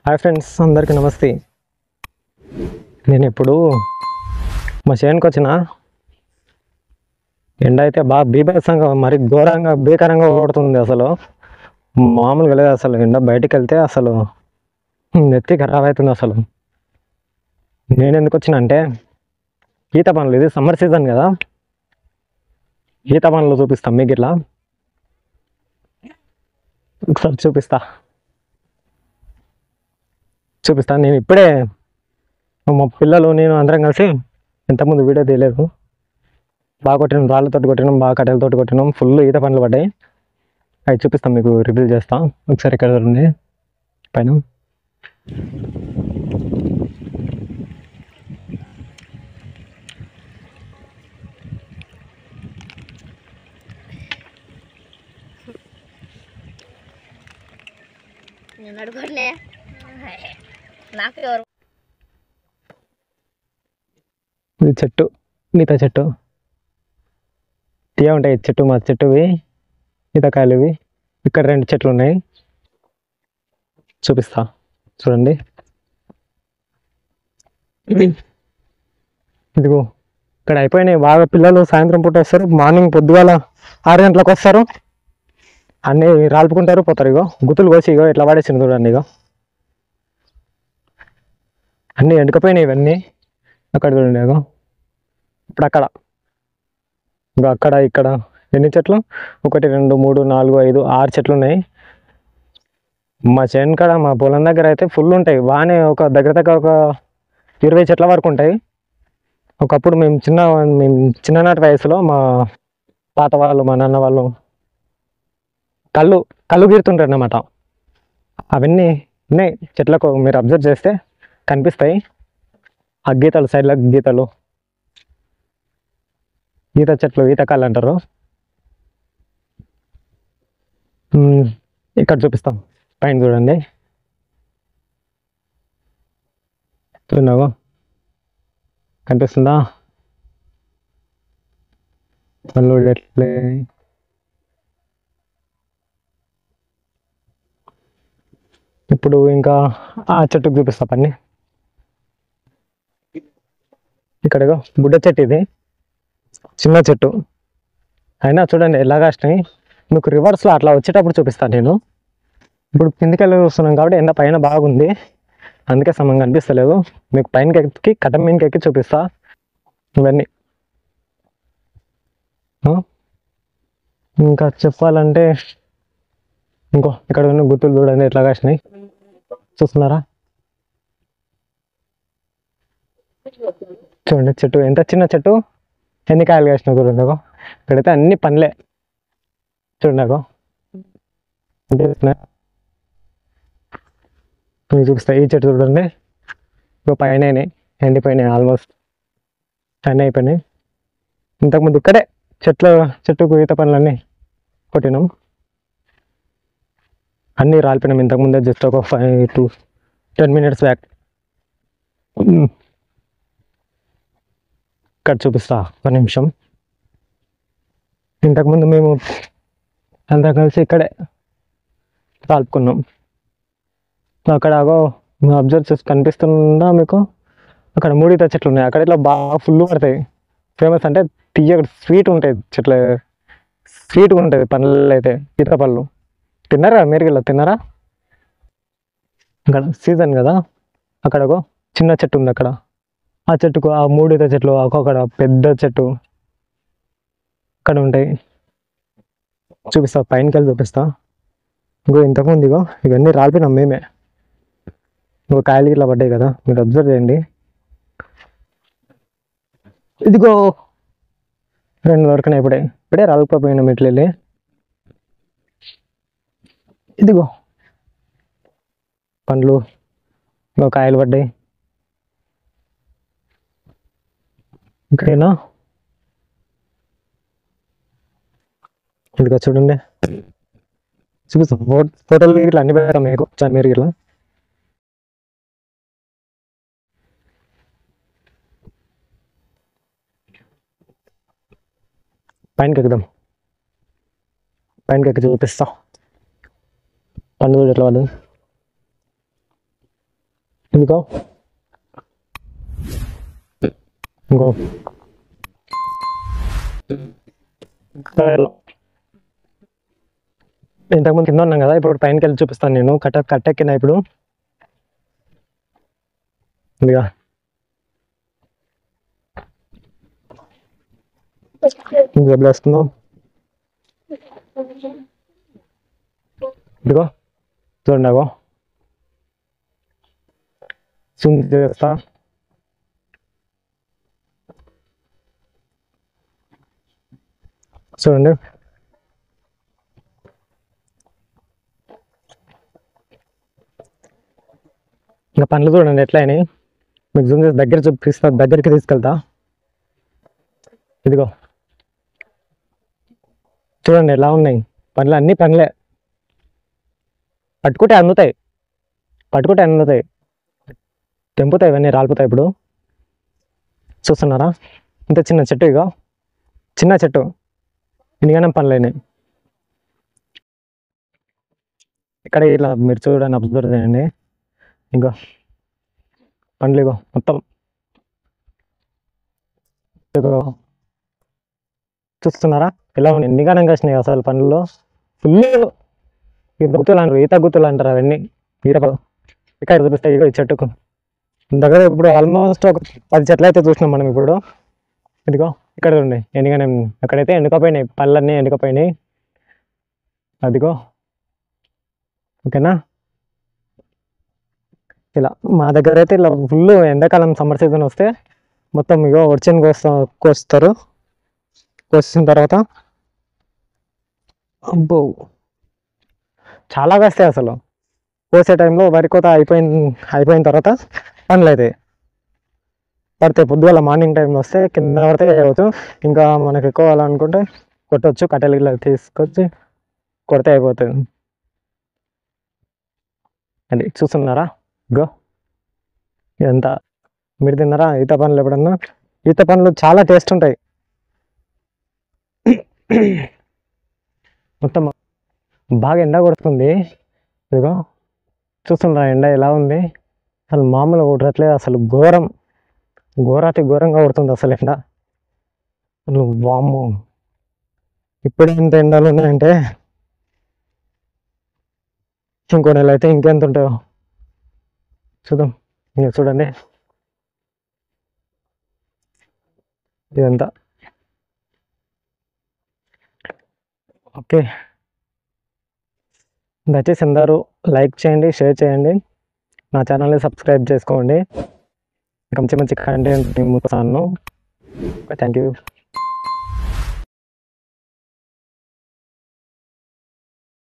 Hi friends, అందరికీ నమస్తే. నేను ఇప్పుడు మా చేనుకి వచ్చిన ఎండ అయితే బాగా బీభత్సంగా మరి ఘోరంగా భీకరంగా కొడుతుంది. అసలు మామూలుగా లేదు. అసలు ఎండ బయటికి వెళ్తే అసలు నెత్తి ఖరాబ్ అవుతుంది. అసలు నేను ఎందుకు వచ్చిన అంటే ఈత పనులు, ఇది సమ్మర్ సీజన్ కదా, ఈత పనులు చూపిస్తాం మీకు. ఇట్లా ఒకసారి చూపిస్తాను. నేను ఇప్పుడే మా పిల్లలు నేను అందరం కలిసి ఇంతకుముందు వీడియో తీయలేదు. బాగా కొట్టినాం, రాళ్ళతో కొట్టినాం, బాగా కట్టెలతో కొట్టినాం, ఫుల్ ఈత పనులు పడ్డాయి. అవి చూపిస్తాం మీకు, రివ్యూ చేస్తాం. ఒకసారి ఇక్కడ ఉంది పైన. ఇది చెట్టు, ఈత చెట్టు. తీయ ఉంటాయి చెట్టు, మా చెట్టువి ఈతకాయలు ఇవి. ఇక్కడ 2 చెట్లు ఉన్నాయి, చూపిస్తా చూడండి. ఇదిగో ఇక్కడ అయిపోయినాయి బాగా. పిల్లలు సాయంత్రం పూట వస్తారు, మార్నింగ్ పొద్దుగాల 6 గంటలకు వస్తారు. అన్నీ రాల్పుకుంటారు, పోతారు. ఇగో గుతులు కోసి ఇగో ఇట్లా పడేసింది చూడండి. ఇగో అన్నీ ఎండుకపోయినాయి ఇవన్నీ. అక్కడ చూడండి, ఇగో ఇప్పుడు అక్కడ, ఇగో అక్కడ ఇక్కడ ఎన్ని చెట్లు? 1 2 3 4 5 6 చెట్లు ఉన్నాయి. మా చేను కాడ, మా పొలం దగ్గర అయితే ఫుల్ ఉంటాయి. బాగానే ఒక దగ్గర ఒక 20 చెట్ల వరకు ఉంటాయి. ఒకప్పుడు మేము చిన్ననాటి వయసులో మా తాత వాళ్ళు, మా నాన్న వాళ్ళు కళ్ళు గీరుతుంటారు అన్నమాట. అవన్నీ ఉన్నాయి చెట్లకు, మీరు అబ్జర్వ్ చేస్తే కనిపిస్తాయి. ఆ గీతలు, సైడ్ల గీతలు, ఈత చెట్లు, ఈతకాయలు అంటారు. ఇక్కడ చూపిస్తాం, పైన చూడండి. చూడవు, కనిపిస్తుందా? పళ్ళు ఎట్లే. ఇప్పుడు ఇంకా ఆ చెట్టుకు చూపిస్తా పని. ఇక్కడగో బుడ్డ చెట్టు, ఇది చిన్న చెట్టు అయినా చూడండి ఎలా కాసినాయి. మీకు రివర్స్లో అట్లా వచ్చేటప్పుడు చూపిస్తాను నేను. ఇప్పుడు కిందికెళ్ళి వస్తున్నాం కాబట్టి ఎండ పైన బాగుంది, అందుకే సమయం కనిపిస్తలేదు. మీకు పైనకి ఎక్కి, కట్టం మీదకి ఎక్కి చూపిస్తా ఇవన్నీ. ఇంకా చెప్పాలంటే ఇక్కడ ఉన్న గుర్తులు చూడండి ఎట్లా కాసినాయి, చూస్తున్నారా? చూడండి చెట్టు ఎంత చిన్న చెట్టు, ఎన్ని కాయలు కాసినాయి చూడండి. ఇక్కడైతే అన్ని పండ్లే చూడండి. అంటే మీకు చూపిస్తా. ఈ చెట్టు చూడండి, పైన ఎండిపోయినాయి, ఆల్మోస్ట్ అన్నీ అయిపోయినాయి. ఇంతకుముందు ఇక్కడే చెట్టుకు ఈత పనులన్నీ కొట్టినాం, అన్నీ రాలిపోయినాం ఇంతకుముందే, జస్ట్ ఒక 5 to 10 minutes బ్యాక్. ఇక్కడ చూపిస్తా ఒక నిమిషం. ఇంతకుముందు మేము అంతా కలిసి ఇక్కడే రాల్పుకున్నాం. అక్కడ అబ్జర్వ్ చేసి కనిపిస్తుందా మీకు? అక్కడ 3 ఈత చెట్లు ఉన్నాయి. అక్కడ ఇట్లా బాగా ఫుల్ పడతాయి. ఫేమస్ అంటే స్వీట్ ఉంటాయి చెట్లు, స్వీట్గా ఉంటుంది పళ్ళు అయితే, ఈత పళ్ళు. తిన్నారా మీరు? ఇలా తిన్నారా? అక్కడ సీజన్ కదా. అక్కడ చిన్న చెట్టు ఉంది, అక్కడ ఆ చెట్టుకు ఆ 3 ఈత చెట్లు, అక్కడ పెద్ద చెట్టు అక్కడ ఉంటాయి. చూపిస్తా, పైనకి వెళ్ళి చూపిస్తా. ఇంతకుముందు ఇవన్నీ రాలిపోయినాం మేమే. కాయలు ఇట్లా పడ్డాయి కదా, మీరు అబ్జర్వ్ చేయండి. ఇదిగో 2 వరకు ఇప్పుడే రాలిపోయినాం ఇట్లా వెళ్ళి. ఇదిగో పండ్లు, కాయలు పడ్డాయి. ఇంకేనా? ఇదిగో చూడండి, చూపిస్తాం. ఫోటోలు ఇట్లా అన్ని పెడతాం మీకు, మీరు ఇట్లా. పైనకి ఎక్కుదాం, పైనకి ఎక్కి చూపిస్తా. పండు ఎట్లా పడ్డది. ఇదిగో ఇంకో ఇంతకుముందు కింద ఉన్నాం కదా, ఇప్పుడు పైనకి వెళ్ళి చూపిస్తాను. నేను కట్టెక్కినా ఇప్పుడు. ఇదిగా వేసుకుందాం. ఇదిగో చూడండి, అగో చేస్తా. చూడండి, ఇంకా పండ్లు చూడండి ఎట్లా అయినాయి. మీకు జూమ్ చేసి దగ్గరికి తీసుకెళ్తా. ఇదిగో చూడండి ఎలా ఉన్నాయి పండ్లు. అన్నీ పండ్లే, పట్టుకుంటే అందుతాయి, తెంపుతాయి, ఇవన్నీ రాలిపోతాయి. ఇప్పుడు చూస్తున్నారా, ఇంత చిన్న చెట్టు, ఇగో చిన్న చెట్టు, ఇన్నిగానం పండ్లు అయినాయి. ఇక్కడ ఇట్లా మీరు చూడండి, అబ్జర్వ్ చేయండి. ఇంకో పండ్లు ఇగో మొత్తం చూస్తున్నారా ఎలా ఉన్నాయి, ఎన్నిగానం కాసినాయి అసలు పండ్లలో. ఫుల్ గుత్తులు అంటారు, ఈత గుత్తులు అంటారు అవన్నీ. ఇక్కడ చూపిస్తాయి ఇగో ఈ చెట్టుకు దగ్గర. ఇప్పుడు ఆల్మోస్ట్ ఒక 10 చెట్లు అయితే చూసినాం మనం ఇప్పుడు. ఇదిగో ఇక్కడ ఉండే ఎన్నిగానే, అక్కడైతే ఎండుకపోయినాయి, పళ్ళన్నీ ఎండుకపోయినాయి. అదిగో ఓకేనా. ఇలా మా దగ్గర అయితే ఇలా ఫుల్ ఎండాకాలం సమ్మర్ సీజన్ వస్తే మొత్తం ఇగో వచ్చి కోస్తారు. కోసిన తర్వాత అబ్బో చాలా కాస్తాయి అసలు. కోసే టైంలో వరి కోత అయిపోయిన తర్వాత పండ్లు అవుతాయి, పడితే పొద్దుగాల మార్నింగ్ టైంలో వస్తే కింద పడితే వేయవచ్చు. ఇంకా మనకు ఎక్కువ కావాలనుకుంటే కొట్టవచ్చు, కట్టెలు ఇలా తీసుకొచ్చి కొడితే అయిపోతుంది. అది చూస్తున్నారా, గో ఇదంతా. మీరు తిన్నారా ఈత పండ్లు ఎప్పుడన్నా? ఈత పండ్లు చాలా టేస్ట్ ఉంటాయి. మొత్తం బాగా ఎండ కొడుతుంది, ఇదిగో చూస్తున్నారా ఎండ ఎలా ఉంది. అసలు మామూలుగా కొట్టట్లేదు, అసలు ఘోరాతి ఘోరంగా కొడుతుంది అసలు ఎండ. అసలు వామ్మో, ఇప్పుడు ఎంత ఎండలు ఉన్నాయంటే ఇంకో నెల అయితే ఇంకెంత ఉంటాయో చూద్దాం. ఇంకా చూడండి ఇదంతా. ఓకే, దయచేసి అందరూ లైక్ చేయండి, షేర్ చేయండి, నా ఛానల్ని సబ్స్క్రైబ్ చేసుకోండి. మంచి మంచి కంటెంట్ ముందుతాను. Thank you.